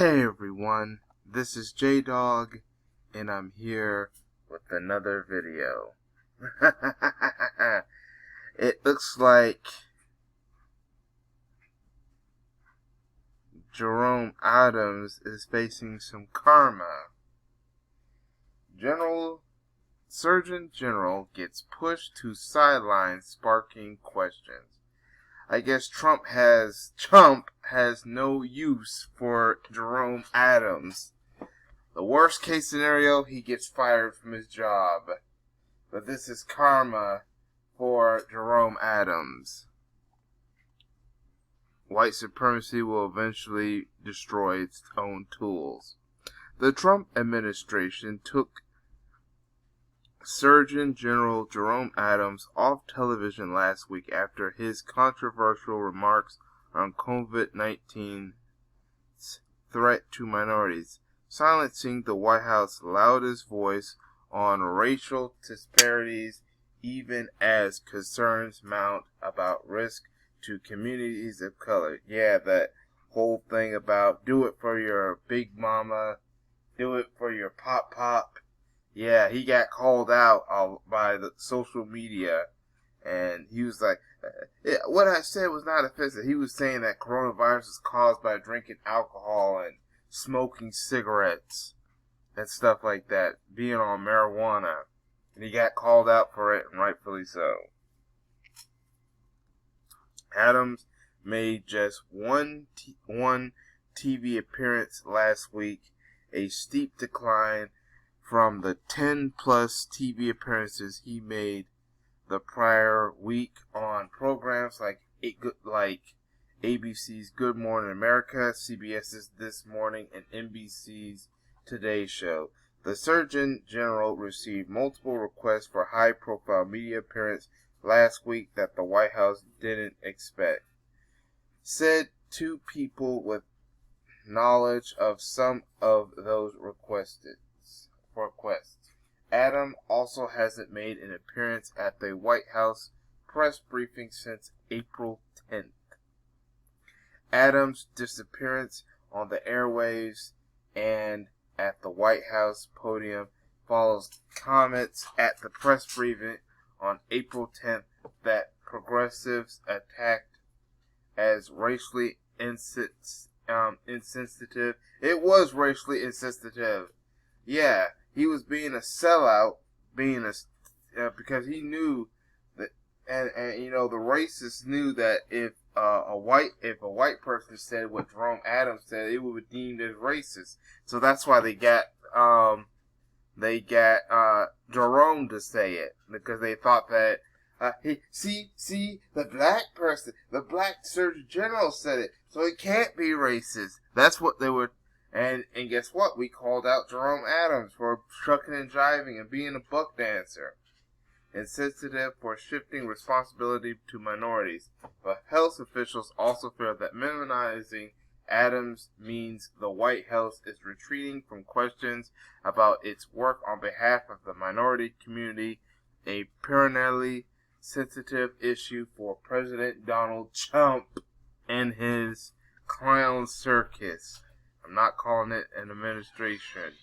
Hey everyone, this is J-Dog, and I'm here with another video. It looks like Jerome Adams is facing some karma. Surgeon General gets pushed to sidelines, sparking questions. I guess Trump has no use for Jerome Adams. The worst case scenario, he gets fired from his job. But this is karma for Jerome Adams. White supremacy will eventually destroy its own tools. The Trump administration took Surgeon General Jerome Adams off television last week after his controversial remarks on COVID-19's threat to minorities, silencing the White House's loudest voice on racial disparities, even as concerns mount about risk to communities of color. Yeah, that whole thing about do it for your big mama, do it for your pop. Yeah, he got called out by the social media, and he was like, what I said was not offensive. He was saying that coronavirus is caused by drinking alcohol and smoking cigarettes and stuff like that, being on marijuana. And he got called out for it, and rightfully so. Adams made just one TV appearance last week, a steep decline from the 10-plus TV appearances he made the prior week on programs like ABC's Good Morning America, CBS's This Morning, and NBC's Today Show. The Surgeon General received multiple requests for high-profile media appearance last week that the White House didn't expect. Said two people with knowledge of some of those requests. Adams also hasn't made an appearance at the White House press briefing since April 10th. Adams' disappearance on the airwaves and at the White House podium follows comments at the press briefing on April 10th that progressives attacked as racially insensitive. It was racially insensitive. Yeah, he was being a sellout, because he knew that, and the racists knew that if a white person said what Jerome Adams said, it would be deemed as racist. So that's why they got Jerome to say it, because they thought that the black Surgeon General said it, so it can't be racist. That's what they were. And guess what? We called out Jerome Adams for trucking and driving and being a buck dancer. Insensitive for shifting responsibility to minorities. But health officials also fear that minimizing Adams means the White House is retreating from questions about its work on behalf of the minority community, a perennially sensitive issue for President Donald Trump and his clown circus. I'm not calling it an administration.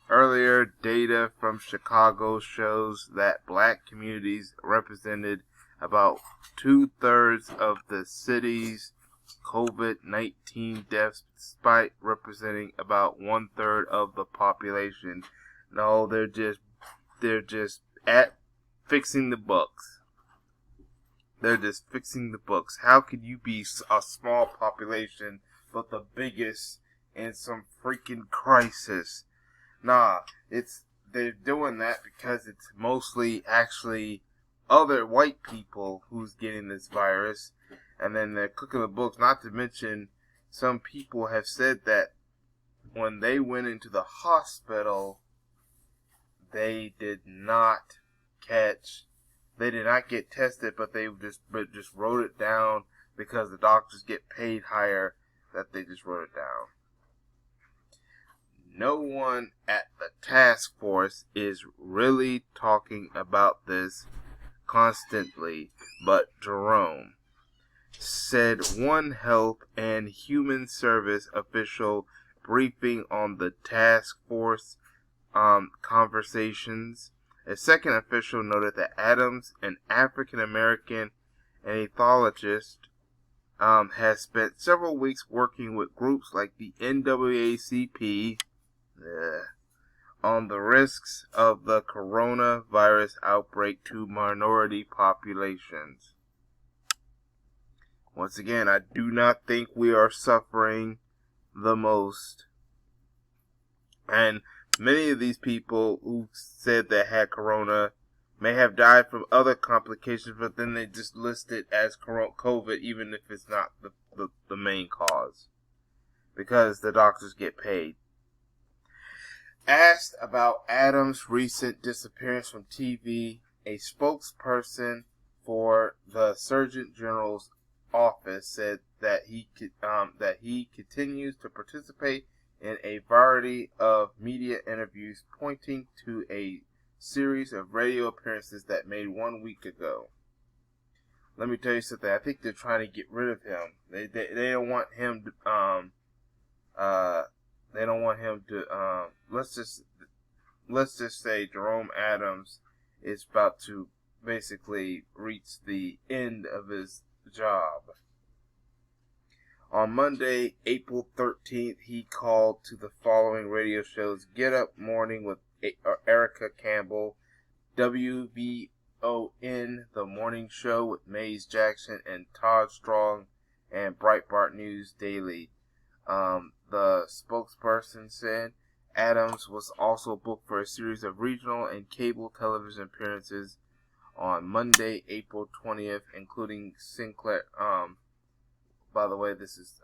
Earlier data from Chicago shows that black communities represented about 2/3 of the city's COVID-19 deaths, despite representing about 1/3 of the population. No, they're just at fixing the books. They're just fixing the books. How could you be a small population but the biggest in some freaking crisis? Nah, they're doing that because it's mostly actually other white people who's getting this virus, and then they're cooking the books. Not to mention, some people have said that when they went into the hospital, they did not get tested, but they just wrote it down because the doctors get paid higher, that they just wrote it down. No one at the task force is really talking about this constantly but Jerome. said one health and human service official briefing on the task force conversations. A second official noted that Adams, an African American ethologist, has spent several weeks working with groups like the NAACP on the risks of the coronavirus outbreak to minority populations. Once again, I do not think we are suffering the most. And many of these people who said they had corona may have died from other complications, but then they just list it as COVID, even if it's not the main cause, because the doctors get paid. Asked about Adams' recent disappearance from TV, a spokesperson for the Surgeon General's office said that he continues to participate in a variety of media interviews, pointing to a series of radio appearances that made 1 week ago. Let me tell you something. I think they're trying to get rid of him. They don't want him to they don't want him to let's just say Jerome Adams is about to basically reach the end of his job. On Monday, April 13th, he called to the following radio shows: Get Up Morning with Erica Campbell, WVON, The Morning Show with Maze Jackson and Todd Strong, and Breitbart News Daily. The spokesperson said Adams was also booked for a series of regional and cable television appearances on Monday, April 20th, including Sinclair. By the way, this is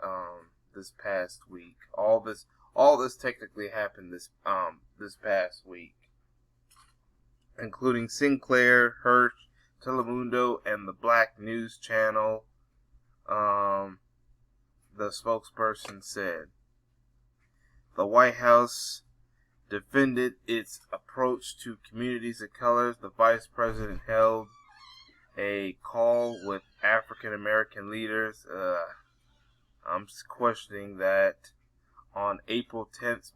this past week. All this technically happened this past week, including Sinclair, Hirsch, Telemundo, and the Black News Channel. The spokesperson said the White House defended its approach to communities of color. The vice president held a call with African American leaders. I'm questioning that. On April 10th,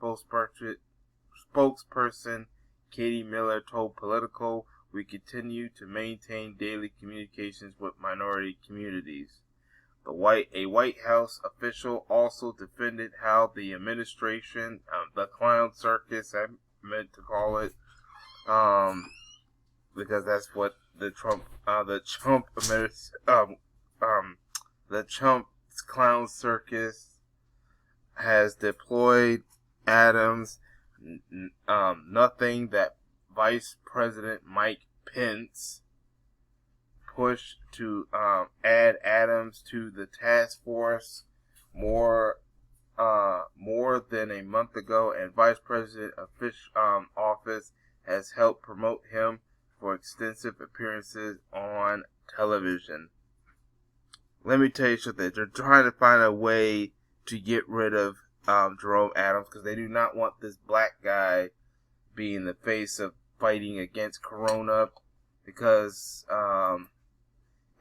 spokesperson Katie Miller told Politico, "We continue to maintain daily communications with minority communities." A White House official also defended how the administration, the clown circus, I meant to call it, because that's what the Trump clown circus has deployed Adams. Nothing that Vice President Mike Pence pushed to add Adams to the task force more than a month ago, and Vice President office has helped promote him for extensive appearances on television. Let me tell you something. They're trying to find a way to get rid of Jerome Adams because they do not want this black guy being the face of fighting against Corona, because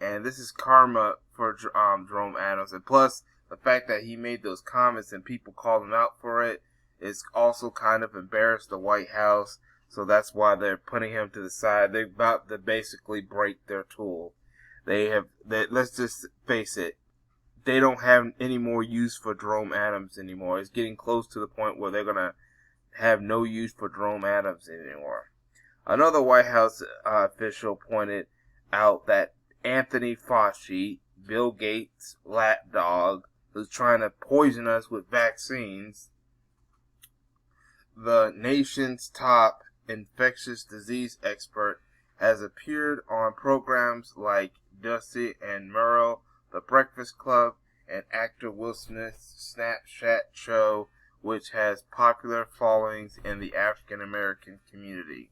and this is karma for Jerome Adams, and plus the fact that he made those comments and people called him out for it is also kind of embarrassed the White House. So that's why they're putting him to the side. They're about to basically break their tool. Let's just face it, they don't have any more use for Jerome Adams anymore. It's getting close to the point where they're going to have no use for Jerome Adams anymore. Another White House official pointed out that Anthony Fauci, Bill Gates' lapdog, who's trying to poison us with vaccines, the nation's top infectious disease expert, has appeared on programs like Dusty and Merle, The Breakfast Club, and actor Will Smith's Snapchat show, which has popular followings in the African American community.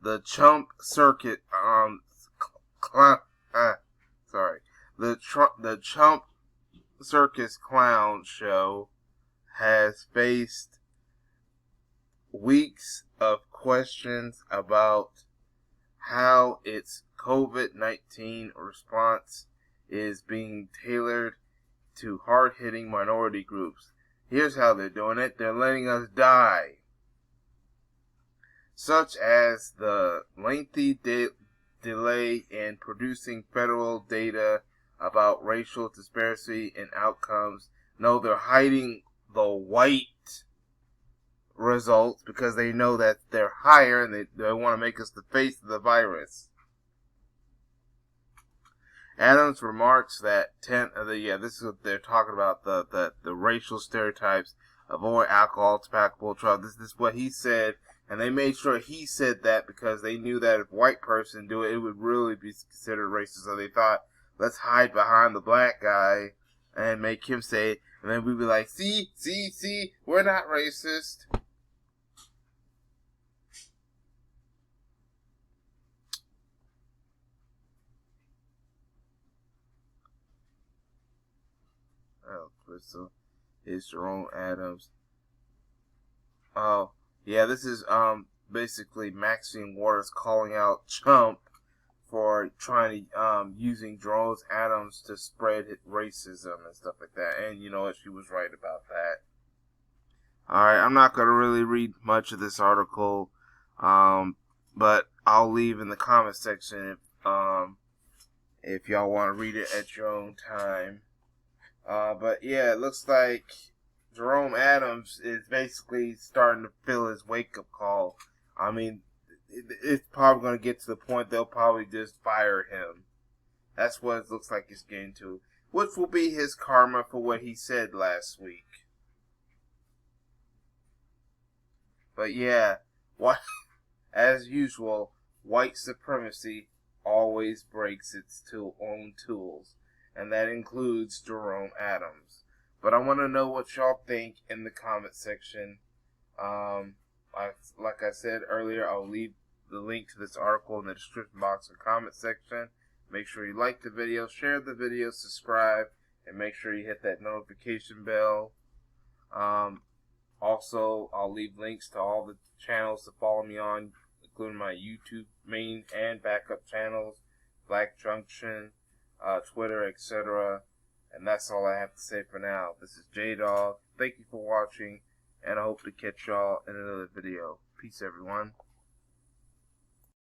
The Chump Circuit the Chump Circus Clown Show has faced weeks of questions about how its COVID-19 response is being tailored to hard-hitting minority groups. Here's how they're doing it. They're letting us die. Such as the lengthy delay in producing federal data about racial disparity in outcomes. No, they're hiding the white results because they know that they're higher and they want to make us the face of the virus. Adams remarks that this is what they're talking about, the racial stereotypes, avoid alcohol, tobacco, drugs. This is what he said, and they made sure he said that because they knew that if a white person do it, it would really be considered racist. So they thought, let's hide behind the black guy and make him say it, and then we'd be like, see, we're not racist. Oh, Crystal is Jerome Adams. Oh, yeah, this is basically Maxine Waters calling out Trump for trying to using Jerome Adams to spread racism and stuff like that. And you know what, she was right about that. Alright, I'm not going to really read much of this article, but I'll leave in the comment section if y'all want to read it at your own time. But yeah, it looks like Jerome Adams is basically starting to feel his wake-up call. I mean, it's probably going to get to the point they'll probably just fire him. That's what it looks like he's getting to. Which will be his karma for what he said last week. But yeah, as usual, white supremacy always breaks its own tools. And that includes Jerome Adams. But I want to know what y'all think in the comment section. Like I said earlier, I'll leave the link to this article in the description box or comment section. Make sure you like the video, share the video, subscribe, and make sure you hit that notification bell. Also, I'll leave links to all the channels to follow me on, including my YouTube main and backup channels, Black Junction, Twitter, etc. And that's all I have to say for now. This is J-Dog. Thank you for watching, and I hope to catch y'all in another video. Peace, everyone.